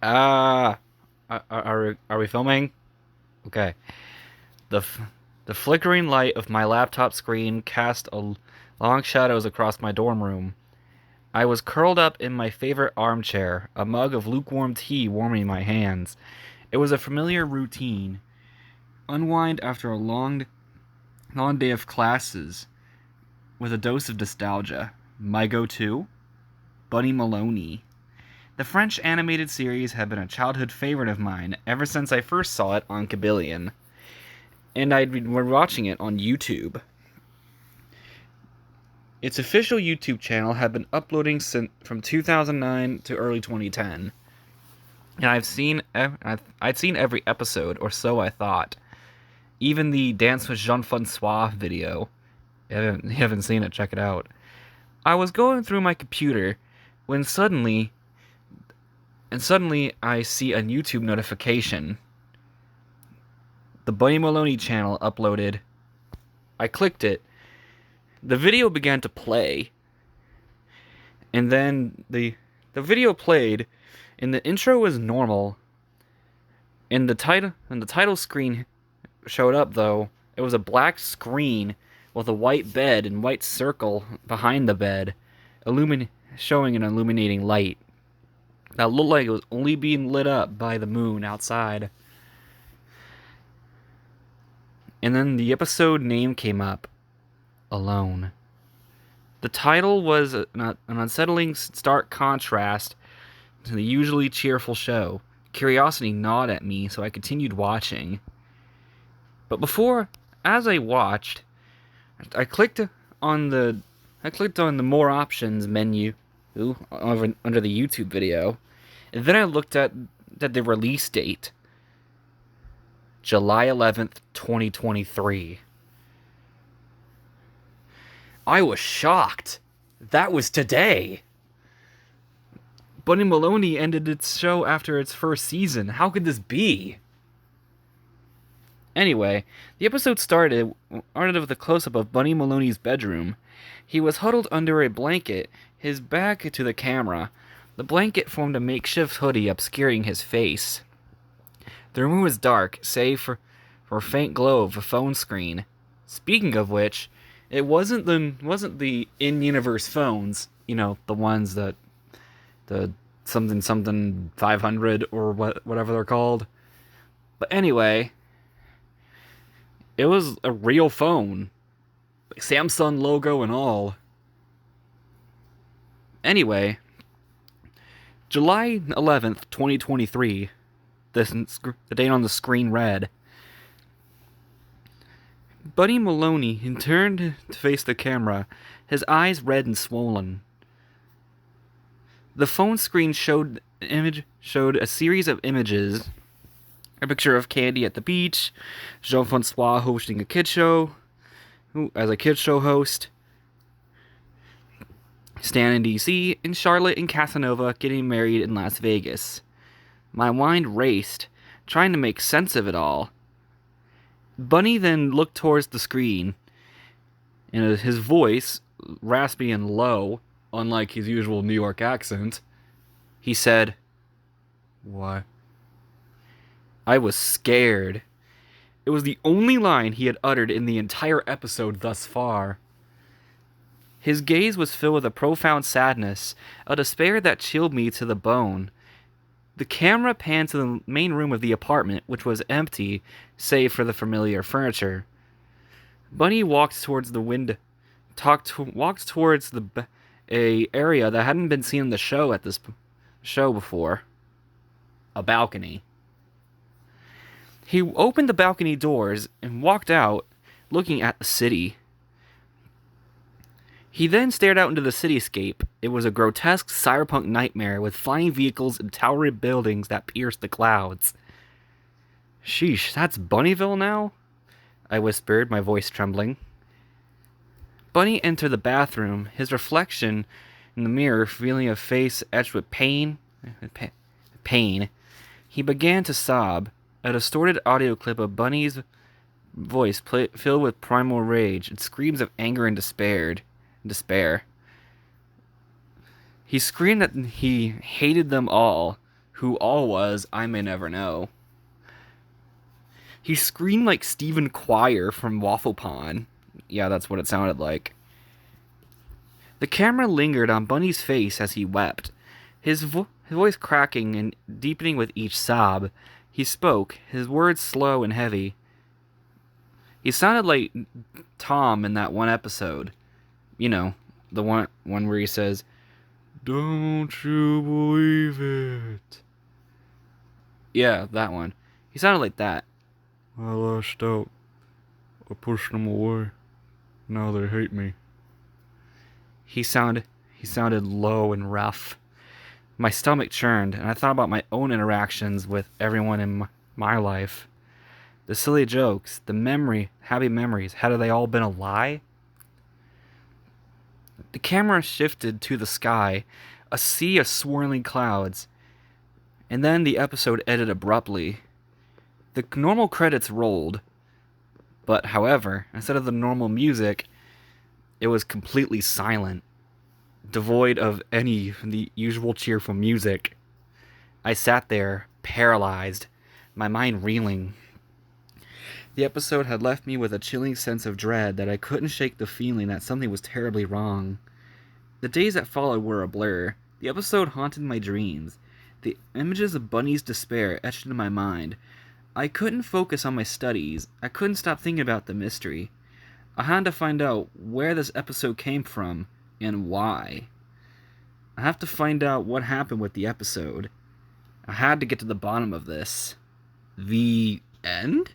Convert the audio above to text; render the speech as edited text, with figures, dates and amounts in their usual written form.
Ah, are we filming? Okay. The f- the flickering light of my laptop screen cast long shadows across my dorm room. I was curled up in my favorite armchair, a mug of lukewarm tea warming my hands. It was a familiar routine. Unwind after a long day of classes with a dose of nostalgia. My go-to? Bunny Maloney. The French animated series had been a childhood favorite of mine ever since I first saw it on Kabillion, and I'd been watching it on YouTube. Its official YouTube channel had been uploading since from 2009 to early 2010, and I'd seen every episode, or so I thought. Even the Dance with Jean-Francois video. If you haven't seen it, check it out. I was going through my computer when suddenly I see a YouTube notification. The Bunny Maloney channel uploaded. I clicked it. The video began to play. And then the video played, and the intro was normal. And the title screen showed up though. It was a black screen with a white bed and white circle behind the bed, showing an illuminating light that looked like it was only being lit up by the moon outside. And then the episode name came up, Alone. The title was an unsettling stark contrast to the usually cheerful show. Curiosity gnawed at me, so I continued watching. But as I watched, I clicked on the more options menu under the YouTube video, and then I looked at the release date, July 11th, 2023. I was shocked. That was today. Bunny Maloney ended its show after its first season. How could this be? Anyway, the episode started with a close-up of Bunny Maloney's bedroom. He was huddled under a blanket, his back to the camera. The blanket formed a makeshift hoodie obscuring his face. The room was dark, save for a faint glow of a phone screen. Speaking of which, it wasn't the in-universe phones, the ones that the something 500 or whatever they're called. But anyway, it was a real phone, like Samsung logo and all. Anyway, July 11th, 2023. The date on the screen read. Bunny Maloney turned to face the camera, his eyes red and swollen. The phone screen showed a series of images. A picture of Candy at the beach, Jean-Francois hosting a kid show, as a kid show host, Stan in DC, and Charlotte and Casanova getting married in Las Vegas. My mind raced, trying to make sense of it all. Bunny then looked towards the screen, and his voice, raspy and low, unlike his usual New York accent, he said, "What?" I was scared. It was the only line he had uttered in the entire episode thus far. His gaze was filled with a profound sadness, a despair that chilled me to the bone. The camera panned to the main room of the apartment, which was empty, save for the familiar furniture. Bunny walked towards the window, walked towards a area that hadn't been seen in the show at this show before. A balcony. He opened the balcony doors and walked out, looking at the city. He then stared out into the cityscape. It was a grotesque cyberpunk nightmare with flying vehicles and towering buildings that pierced the clouds. Sheesh, that's Bunnyville now? I whispered, my voice trembling. Bunny entered the bathroom, his reflection in the mirror feeling a face etched with pain. He began to sob. A distorted audio clip of Bunny's voice filled with primal rage and screams of anger and despair. He screamed that he hated them all, Who all was, I may never know. He screamed like Stephen Quire from Waffle Pond. Yeah, that's what it sounded like. The camera lingered on Bunny's face as he wept, his voice cracking and deepening with each sob. He spoke, his words slow and heavy. He sounded like Tom in that one episode. You know, the one where he says, "Don't you believe it?" Yeah, that one. He sounded like that. "I lashed out. I pushed them away. Now they hate me." He sounded low and rough. My stomach churned, and I thought about my own interactions with everyone in my life. The silly jokes, the happy memories, had they all been a lie? The camera shifted to the sky, a sea of swirling clouds, and then the episode ended abruptly. The normal credits rolled, but however, instead of the normal music, it was completely silent, devoid of any of the usual cheerful music. I sat there, paralyzed, my mind reeling. The episode had left me with a chilling sense of dread that I couldn't shake the feeling that something was terribly wrong. The days that followed were a blur. The episode haunted my dreams. The images of Bunny's despair etched into my mind. I couldn't focus on my studies. I couldn't stop thinking about the mystery. I had to find out where this episode came from and why. I have to find out what happened with the episode. I had to get to the bottom of this. The end?